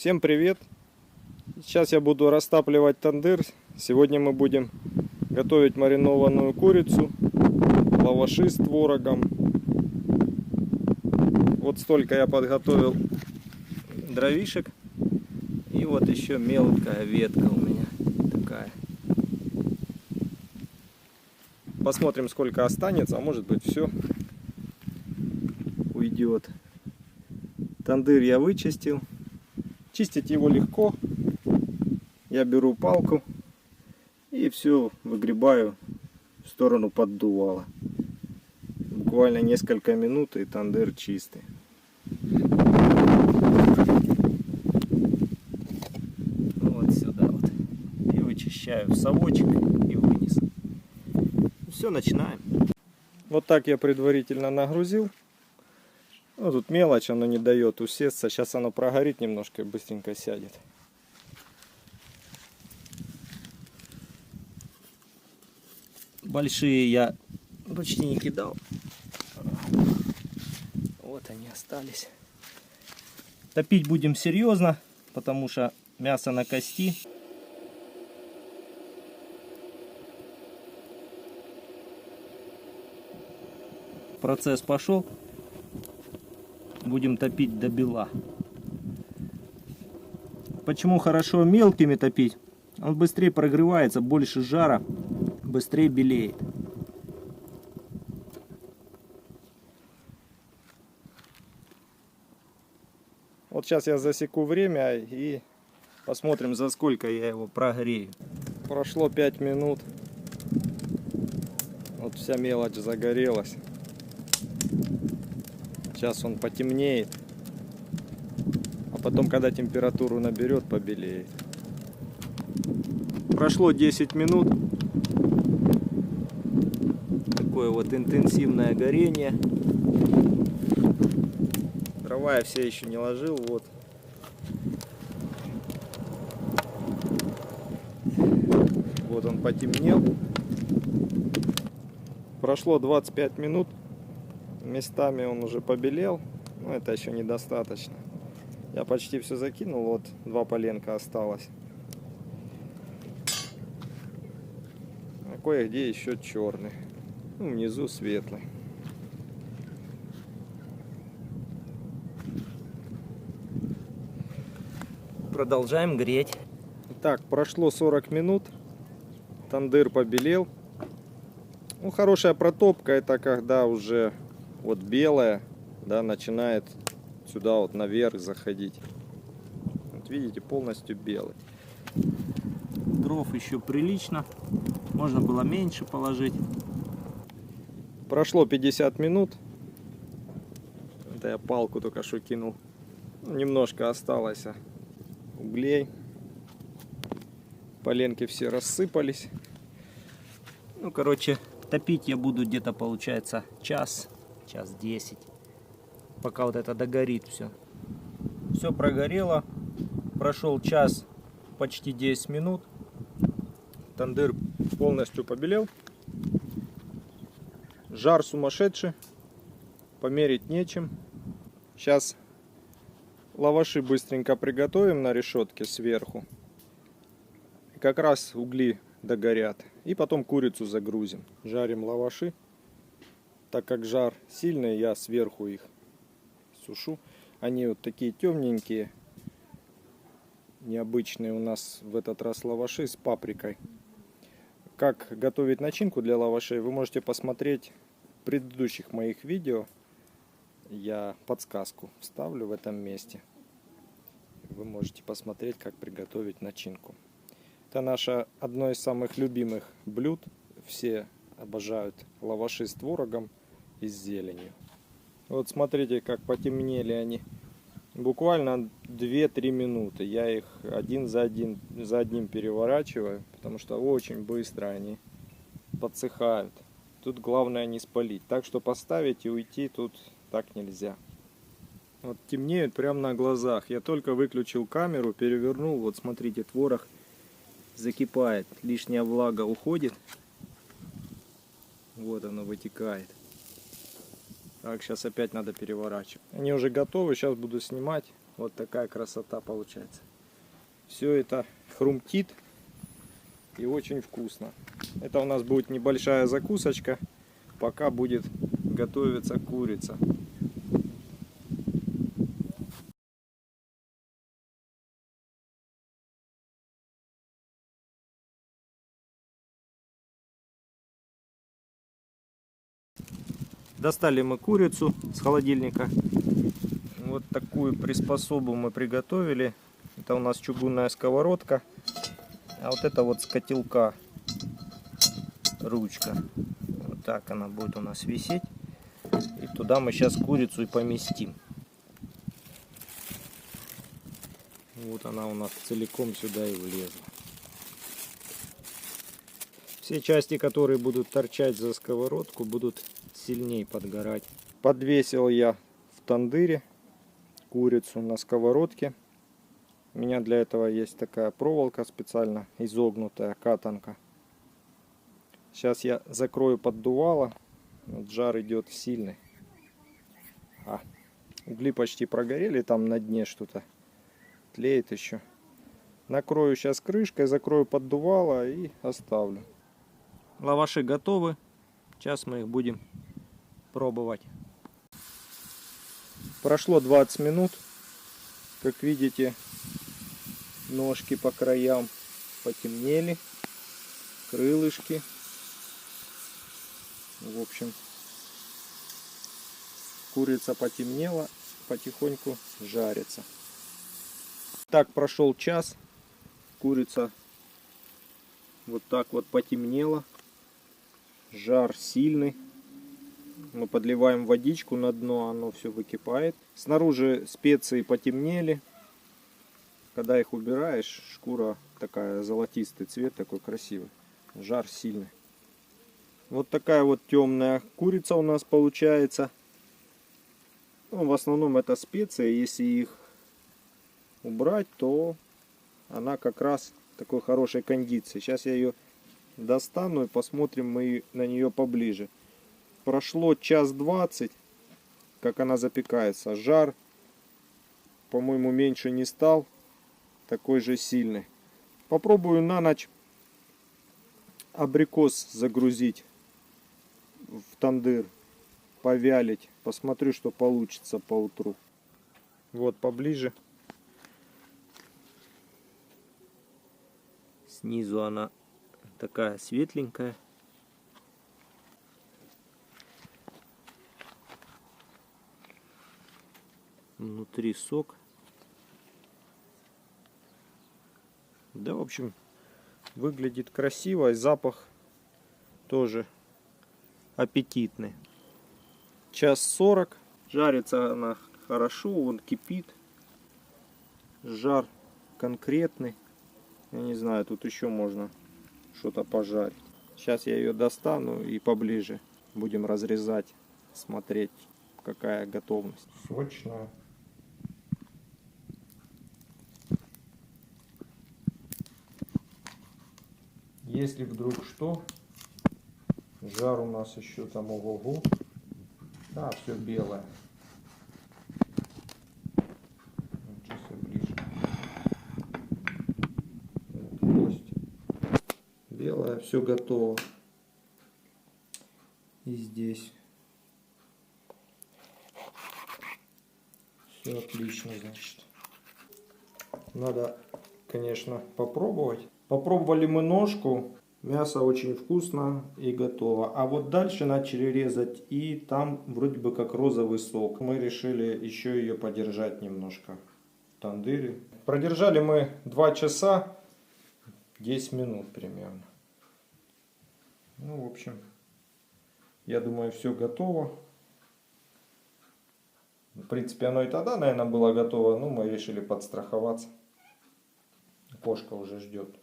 Всем привет! Сейчас я буду растапливать тандыр. Сегодня мы будем готовить маринованную курицу, лаваши с творогом. Вот столько я подготовил дровишек. И вот еще мелкая ветка у меня такая. Посмотрим, сколько останется, а может быть все уйдет. Тандыр я вычистил. Чистить его легко. Я беру палку и все выгребаю в сторону поддувала. Буквально несколько минут и тандыр чистый. Вот сюда вот. И вычищаю в совочек и вынес. Все, начинаем. Вот так я предварительно нагрузил. Ну, тут мелочь, оно не дает усесться. Сейчас оно прогорит немножко и быстренько сядет. Большие я почти не кидал. Вот они остались. Топить будем серьезно, потому что мясо на кости. Процесс пошел. Будем топить до бела. Почему хорошо мелкими топить? Он быстрее прогревается, больше жара, быстрее белеет. Вот сейчас я засеку время и посмотрим, за сколько я его прогрею. Прошло 5 минут. Вот вся мелочь загорелась. Сейчас он потемнеет, а потом, когда температуру наберет, побелеет. Прошло 10 минут. Такое вот интенсивное горение. Дрова я все еще не ложил. Вот. Вот он потемнел. Прошло 25 минут. Местами он уже побелел, но это еще недостаточно. Я почти все закинул, вот 2 поленка осталось. А кое-где еще черный. Ну, внизу светлый. Продолжаем греть. Так, прошло 40 минут. Тандыр побелел. Ну, хорошая протопка — это когда уже вот белая, да, начинает сюда вот наверх заходить. Вот видите, полностью белый. Дров еще прилично. Можно было меньше положить. Прошло 50 минут. Это я палку только что кинул. Немножко осталось углей. Поленки все рассыпались. Ну, короче, топить я буду где-то, получается, час 10, пока вот это догорит все. Все прогорело. Прошел час, почти 10 минут. Тандыр полностью побелел. Жар сумасшедший. Померить нечем. Сейчас лаваши быстренько приготовим на решетке сверху. И как раз угли догорят. И потом курицу загрузим. Жарим лаваши. Так как жар сильный, я сверху их сушу. Они вот такие темненькие. Необычные у нас в этот раз лаваши с паприкой. Как готовить начинку для лавашей, вы можете посмотреть в предыдущих моих видео. Я подсказку вставлю в этом месте. Вы можете посмотреть, как приготовить начинку. Это наше одно из самых любимых блюд. Все обожают лаваши с творогом и с зеленью. Вот смотрите, как потемнели они. Буквально 2-3 минуты. Я их один за одним переворачиваю, потому что очень быстро они подсыхают. Тут главное не спалить. Так что поставить и уйти тут так нельзя. Вот темнеют прямо на глазах. Я только выключил камеру, перевернул. Вот смотрите, творог закипает. Лишняя влага уходит. Вот оно вытекает. Так, сейчас опять надо переворачивать. Они уже готовы, сейчас буду снимать Вот такая красота получается. Все это хрумтит и очень вкусно. Это у нас будет небольшая закусочка, пока будет готовиться курица. Достали мы курицу с холодильника. Вот такую приспособу мы приготовили. Это у нас чугунная сковородка. А вот это вот с котелка ручка. Вот так она будет у нас висеть. И туда мы сейчас курицу и поместим. Вот она у нас целиком сюда и влезла. Все части, которые будут торчать за сковородку, будут сильнее подгорать. Подвесил я в тандыре курицу на сковородке. У меня для этого есть такая проволока специально изогнутая, катанка. Сейчас я закрою поддувало. Вот жар идет сильный. Угли почти прогорели, там на дне что-то тлеет еще. Накрою сейчас крышкой, закрою поддувало и оставлю. Лаваши готовы. Сейчас мы их будем пробовать. Прошло 20 минут. Как видите, ножки по краям потемнели, крылышки. В общем, курица потемнела, потихоньку жарится. Так, прошел час. Курица вот так вот потемнела. Жар сильный. Мы подливаем водичку на дно, оно все выкипает. Снаружи специи потемнели. Когда их убираешь, шкура такая, золотистый цвет, такой красивый. Жар сильный. Вот такая вот темная курица у нас получается. Ну, в основном это специи. Если их убрать, то она как раз такой хорошей кондиции. Сейчас я ее достану и посмотрим мы на нее поближе. Прошло час 20, как она запекается. Жар, по-моему, меньше не стал. Такой же сильный. Попробую на ночь абрикос загрузить в тандыр, повялить. Посмотрю, что получится по утру. Вот поближе. Снизу она такая светленькая. Внутри сок. Да, в общем, выглядит красиво. И запах тоже аппетитный. Час 40. Жарится она хорошо. Он кипит. Жар конкретный. Я не знаю, тут еще можно что-то пожарить. Сейчас я ее достану и поближе будем разрезать, смотреть, какая готовность. Сочная. Если вдруг что, жар у нас еще там ого-го. Да, все белое. Сейчас я ближе. Кость. Белое, все готово. И здесь. Все отлично, значит. Надо, конечно, попробовать. Попробовали мы ножку. Мясо очень вкусно и готово. А вот дальше начали резать, и там вроде бы как розовый сок. Мы решили еще ее подержать немножко в тандыре. Продержали мы 2 часа 10 минут примерно. Ну, в общем, я думаю, все готово. В принципе, оно и тогда, наверное, было готово, но мы решили подстраховаться. Кошка уже ждет.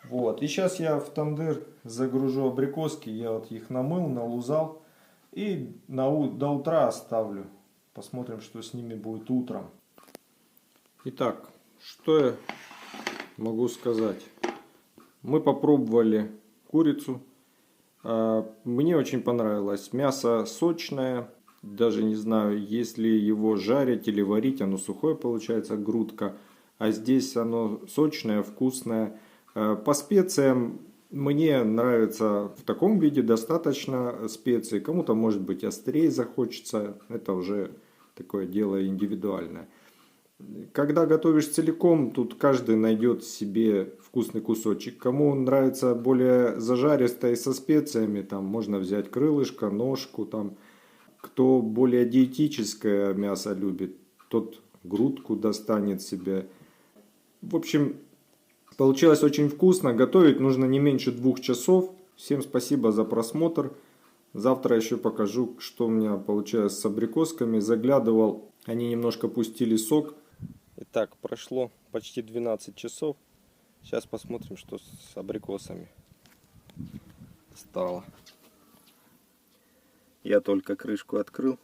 Вот, и сейчас я в тандыр загружу абрикоски, я вот их намыл, налузал и до утра оставлю. Посмотрим, что с ними будет утром. Итак, что я могу сказать? Мы попробовали курицу, мне очень понравилось. Мясо сочное, даже не знаю, если его жарить или варить, оно сухое получается, грудка. А здесь оно сочное, вкусное. По специям мне нравится в таком виде достаточно специй. Кому-то может быть острее захочется. Это уже такое дело индивидуальное. Когда готовишь целиком, тут каждый найдет себе вкусный кусочек. Кому нравится более зажаристое со специями, там можно взять крылышко, ножку. Там. Кто более диетическое мясо любит, тот грудку достанет себе. В общем, получилось очень вкусно. Готовить нужно не меньше 2 часов. Всем спасибо за просмотр. Завтра еще покажу, что у меня получилось с абрикосками. Заглядывал, они немножко пустили сок. Итак, прошло почти 12 часов. Сейчас посмотрим, что с абрикосами стало. Я только крышку открыл.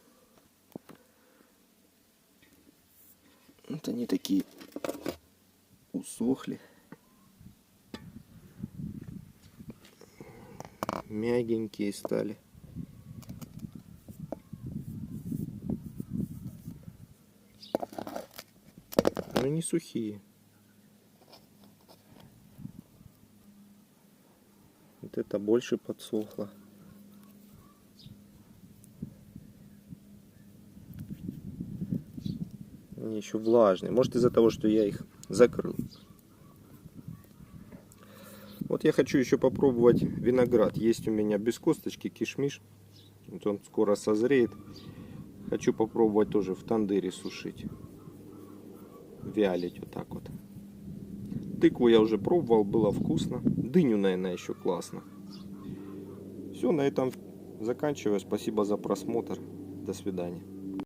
Вот они такие усохли. Мягенькие стали. Но не сухие. Вот это больше подсохло. Они еще влажные. Может, из-за того, что я их закрыл. Вот я хочу еще попробовать виноград. Есть у меня без косточки кишмиш. Вот он скоро созреет. Хочу попробовать тоже в тандыре сушить. Вялить вот так вот. Тыкву я уже пробовал, было вкусно. Дыню, наверное, еще классно. Все, на этом заканчиваю. Спасибо за просмотр. До свидания.